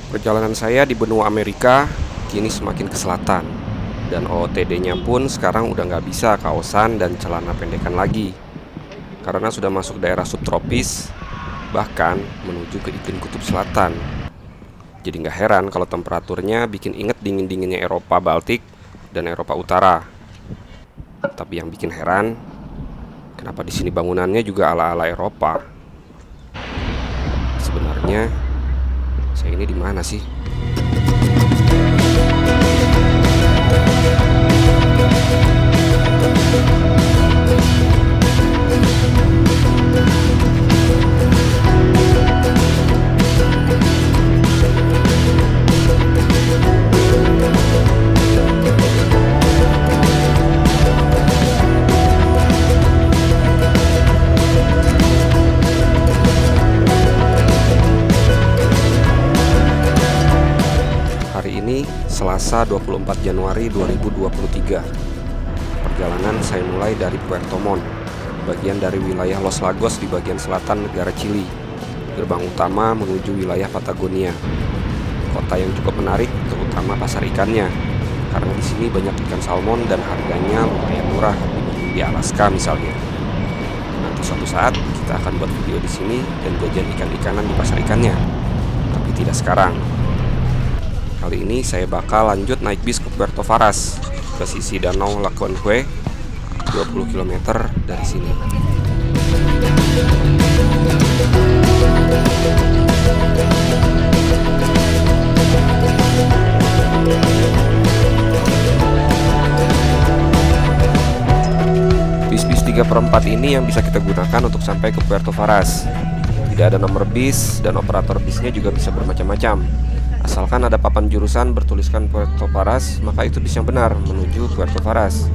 Perjalanan saya di benua Amerika kini semakin ke selatan, dan OOTD-nya pun sekarang udah nggak bisa kaosan dan celana pendekan lagi, karena sudah masuk daerah subtropis, bahkan menuju ke iklim kutub selatan. Jadi nggak heran kalau temperaturnya bikin inget dingin-dinginnya Eropa Baltik dan Eropa Utara. Tapi yang bikin heran, kenapa di sini bangunannya juga ala-ala Eropa? Sebenarnya saya ini di mana sih? Hari ini Selasa 24 Januari 2023. Perjalanan saya mulai dari Puerto Montt, bagian dari wilayah Los Lagos di bagian selatan negara Chili. Gerbang utama menuju wilayah Patagonia. Kota yang cukup menarik, terutama pasar ikannya, karena di sini banyak ikan salmon dan harganya lumayan murah dibanding di Alaska misalnya. Nanti suatu saat kita akan buat video di sini dan jajan ikan-ikanan di pasar ikannya, tapi tidak sekarang. Kali ini saya bakal lanjut naik bis ke Puerto Varas, ke sisi danau Laconhue, 20 km dari sini. Bis-bis 3/4 ini yang bisa kita gunakan untuk sampai ke Puerto Varas. Tidak ada nomor bis dan operator bisnya juga bisa bermacam-macam. Asalkan ada papan jurusan bertuliskan Puerto Varas, maka itu bis yang benar menuju Puerto Varas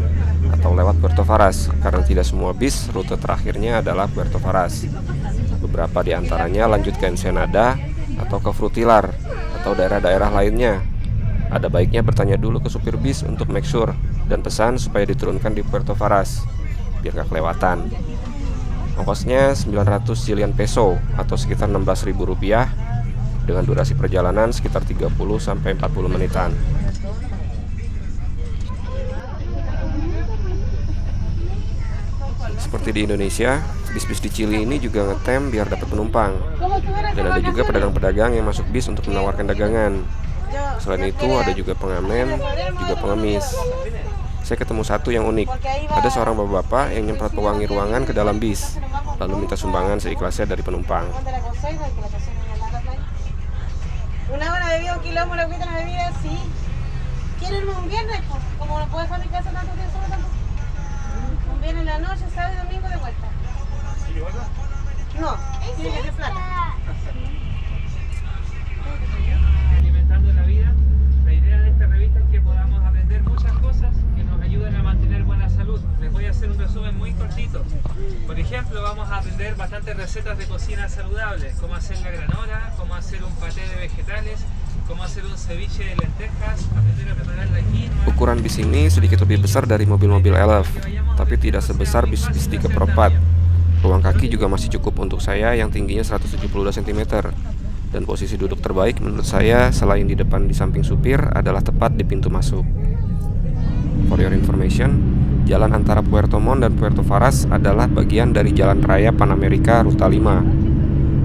atau lewat Puerto Varas, karena tidak semua bis rute terakhirnya adalah Puerto Varas. Beberapa di antaranya lanjut ke Ensenada atau ke Frutillar atau daerah-daerah lainnya. Ada baiknya bertanya dulu ke supir bis untuk make sure dan pesan supaya diturunkan di Puerto Varas biar gak kelewatan. Ongkosnya 900 Chilean peso atau sekitar 16.000 rupiah, dengan durasi perjalanan sekitar 30-40 menitan. Seperti di Indonesia, bis-bis di Chili ini juga ngetem biar dapat penumpang. Dan ada juga pedagang-pedagang yang masuk bis untuk menawarkan dagangan. Selain itu ada juga pengamen, juga pengemis. Saya ketemu satu yang unik. Ada seorang bapak-bapak yang nyemprot pewangi ruangan ke dalam bis, lalu minta sumbangan seikhlasnya dari penumpang. Una hora bebida, un kilo, una agüita, una bebida, sí. ¿Quieren un viernes? Pues, como no puedes fabricarse tanto tiempo, un viernes en la noche, sábado y domingo de vuelta. No, tiene que ser plata. Alimentando la vida, la idea de esta revista es que podamos aprender muchas cosas que nos ayuden a mantener buena salud. Les voy a hacer un resumen muy cortito. Por ejemplo, vamos a aprender bastantes recetas de cocina saludable, cómo hacer la granola, cómo hacer un paté de vegetales, cómo hacer un ceviche de lentejas, aprender a preparar la quinoa. Ukuran bis ini sedikit lebih besar dari mobil-mobil elf, tapi tidak sebesar bis-bis 3/4. Ruang kaki juga masih cukup untuk saya yang tingginya 172 cm. Dan posisi duduk terbaik menurut saya selain di depan di samping supir adalah tepat di pintu masuk. For your information, jalan antara Puerto Montt dan Puerto Varas adalah bagian dari Jalan Raya Panamerika Ruta 5.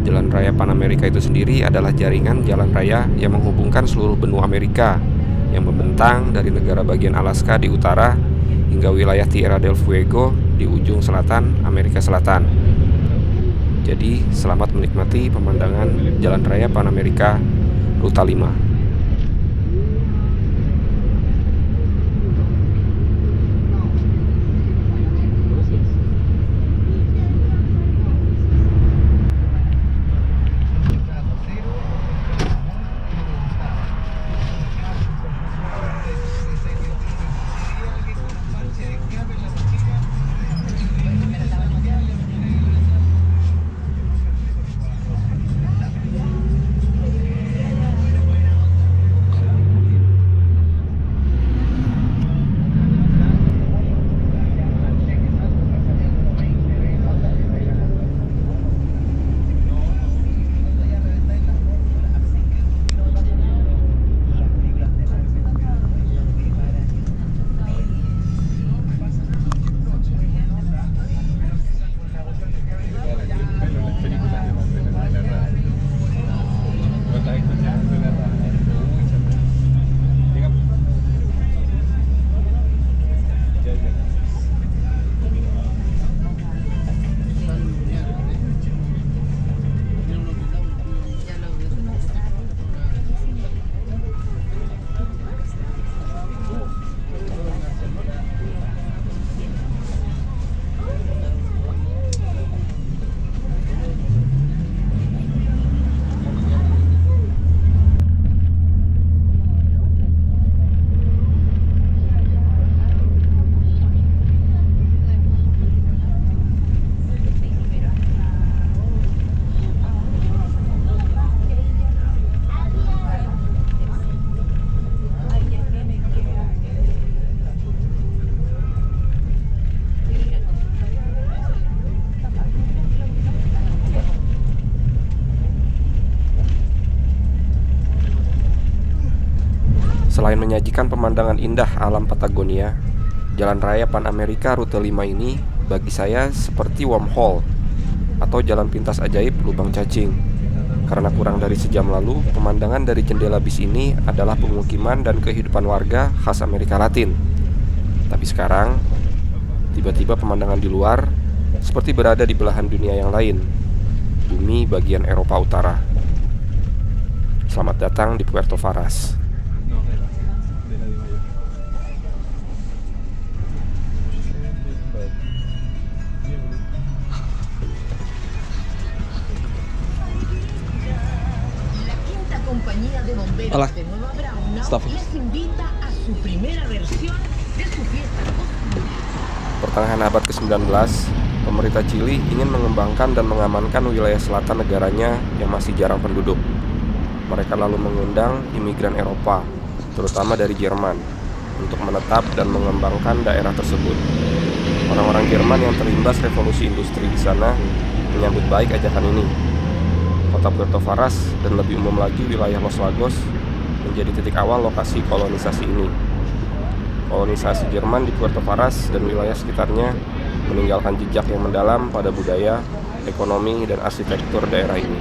Jalan Raya Panamerika itu sendiri adalah jaringan jalan raya yang menghubungkan seluruh benua Amerika, yang membentang dari negara bagian Alaska di utara hingga wilayah Tierra del Fuego di ujung selatan Amerika Selatan. Jadi, selamat menikmati pemandangan Jalan Raya Panamerika Ruta 5. Selain menyajikan pemandangan indah alam Patagonia, Jalan Raya Pan Amerika Rute 5 ini bagi saya seperti wormhole atau jalan pintas ajaib lubang cacing. Karena kurang dari sejam lalu, pemandangan dari jendela bis ini adalah pemukiman dan kehidupan warga khas Amerika Latin. Tapi sekarang, tiba-tiba pemandangan di luar seperti berada di belahan dunia yang lain, bumi bagian Eropa Utara. Selamat datang di Puerto Varas. Compañía de bomberos Hola. de Nueva Braunau Stop. les invita a su primera versión de su fiesta cósmica. Pertengahan abad ke-19, pemerintah Chili ingin mengembangkan dan mengamankan wilayah selatan negaranya yang masih jarang penduduk. Mereka lalu mengundang imigran Eropa, terutama dari Jerman, untuk menetap dan mengembangkan daerah tersebut. Orang-orang Jerman yang terimbas revolusi industri di sana menyambut baik ajakan ini. Kota Puerto Varas dan lebih umum lagi wilayah Los Lagos menjadi titik awal lokasi kolonisasi ini. Kolonisasi Jerman di Puerto Varas dan wilayah sekitarnya meninggalkan jejak yang mendalam pada budaya, ekonomi, dan arsitektur daerah ini.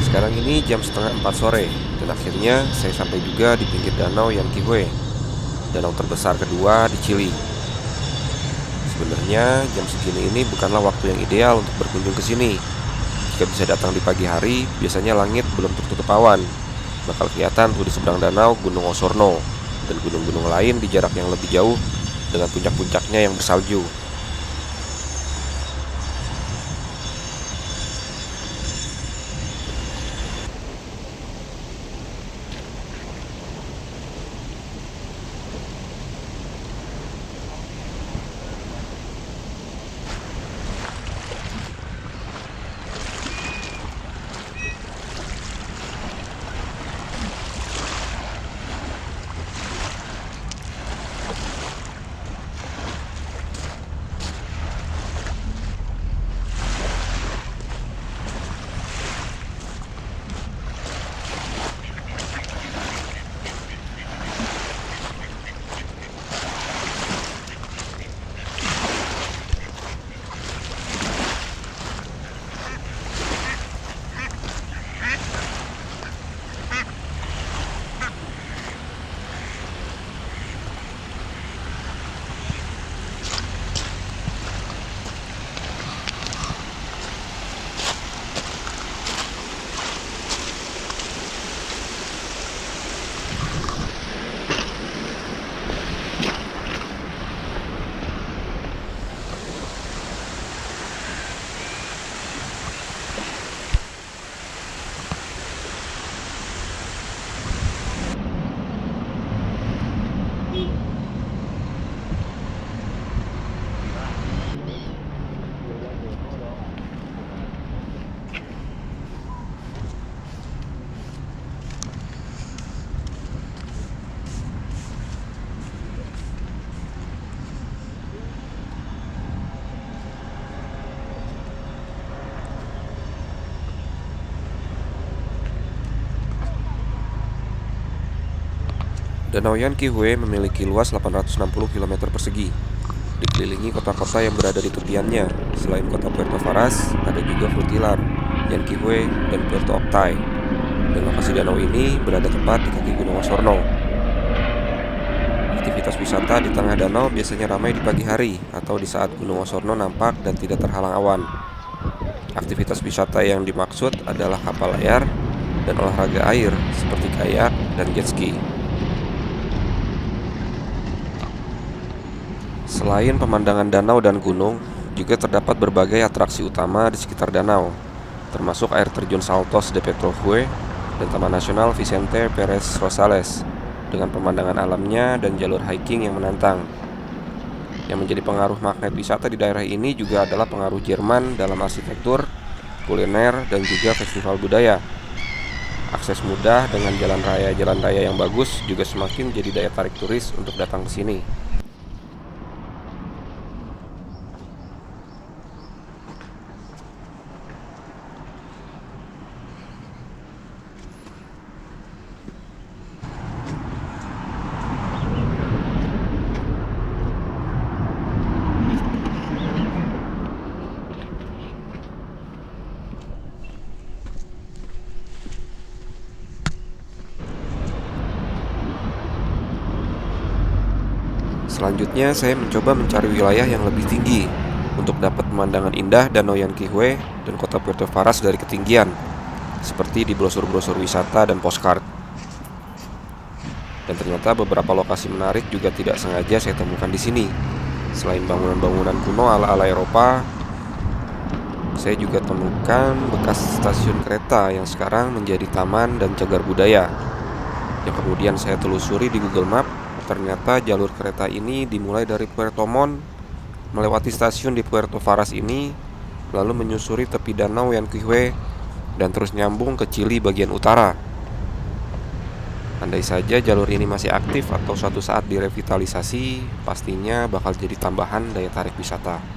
Sekarang ini jam setengah 4 sore, dan akhirnya saya sampai juga di pinggir danau Yanquihue, danau terbesar kedua di Chili. Sebenarnya jam segini ini bukanlah waktu yang ideal untuk berkunjung ke sini. Jika bisa datang di pagi hari, biasanya langit belum tertutup awan. Bakal kelihatan tuh di seberang danau Gunung Osorno dan gunung-gunung lain di jarak yang lebih jauh dengan puncak-puncaknya yang bersalju. Danau Yanquihue memiliki luas 860 km persegi, dikelilingi kota-kota yang berada di tepiannya. Selain kota Puerto Varas, ada juga Frutillar, Yanquihue, dan Puerto Octay. Dan lokasi danau ini berada tepat di kaki Gunung Osorno. Aktivitas wisata di tengah danau biasanya ramai di pagi hari atau di saat Gunung Osorno nampak dan tidak terhalang awan. Aktivitas wisata yang dimaksud adalah kapal layar dan olahraga air seperti kayak dan jet ski. Selain pemandangan danau dan gunung, juga terdapat berbagai atraksi utama di sekitar danau, termasuk air terjun Saltos de Petrohue dan Taman Nasional Vicente Pérez Rosales dengan pemandangan alamnya dan jalur hiking yang menantang. Yang menjadi pengaruh magnet wisata di daerah ini juga adalah pengaruh Jerman dalam arsitektur, kuliner, dan juga festival budaya. Akses mudah dengan jalan raya yang bagus juga semakin jadi daya tarik turis untuk datang ke sini. Selanjutnya saya mencoba mencari wilayah yang lebih tinggi untuk dapat pemandangan indah Danau Yanquihue dan kota Puerto Varas dari ketinggian, seperti di brosur-brosur wisata dan postcard. Dan ternyata beberapa lokasi menarik juga tidak sengaja saya temukan di sini. Selain bangunan-bangunan kuno ala-ala Eropa, saya juga temukan bekas stasiun kereta yang sekarang menjadi taman dan cagar budaya. Yang kemudian saya telusuri di Google Map. Ternyata jalur kereta ini dimulai dari Puerto Montt, melewati stasiun di Puerto Varas ini, lalu menyusuri tepi danau Yanquihue, dan terus nyambung ke Chili bagian utara. Andai saja jalur ini masih aktif atau suatu saat direvitalisasi, pastinya bakal jadi tambahan daya tarik wisata.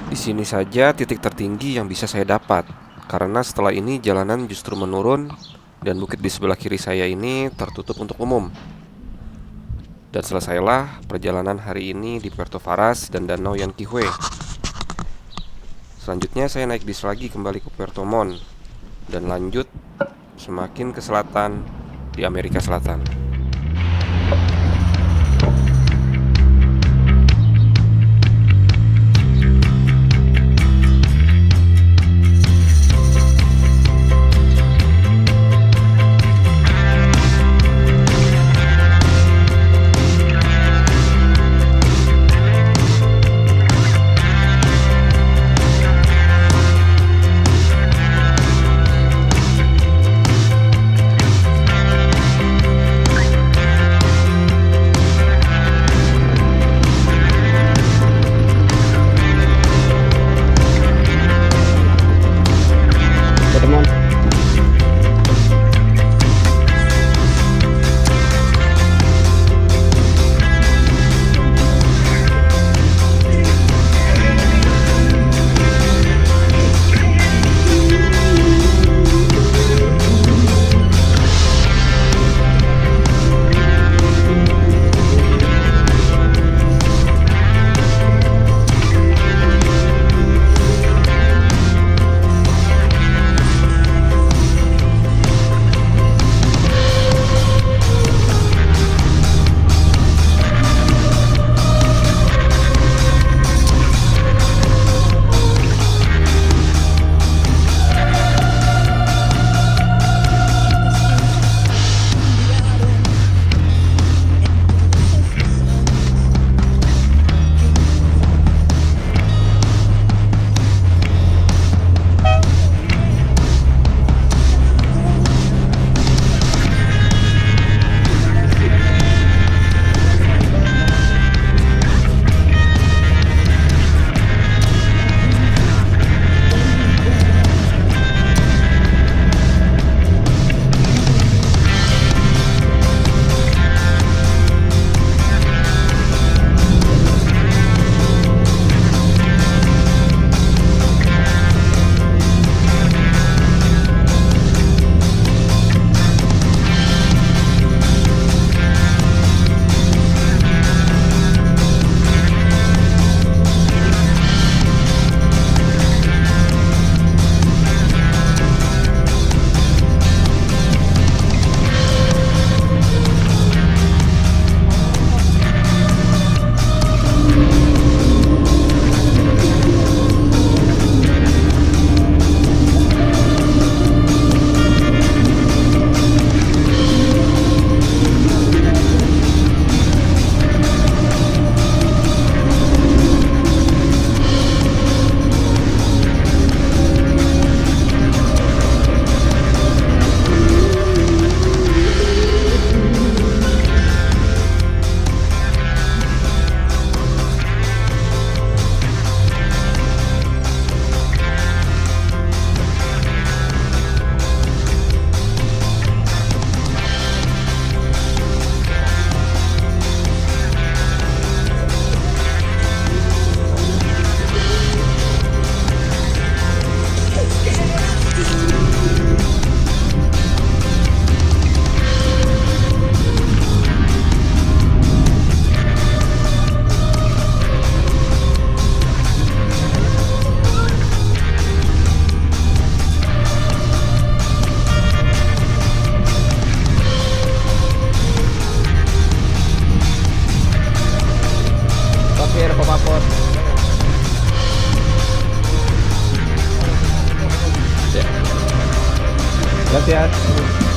Di sini saja titik tertinggi yang bisa saya dapat, karena setelah ini jalanan justru menurun dan bukit di sebelah kiri saya ini tertutup untuk umum. Dan selesailah perjalanan hari ini di Puerto Varas dan Danau Yanquihue. Selanjutnya saya naik bis lagi kembali ke Puerto Montt dan lanjut semakin ke selatan di Amerika Selatan. Gracias.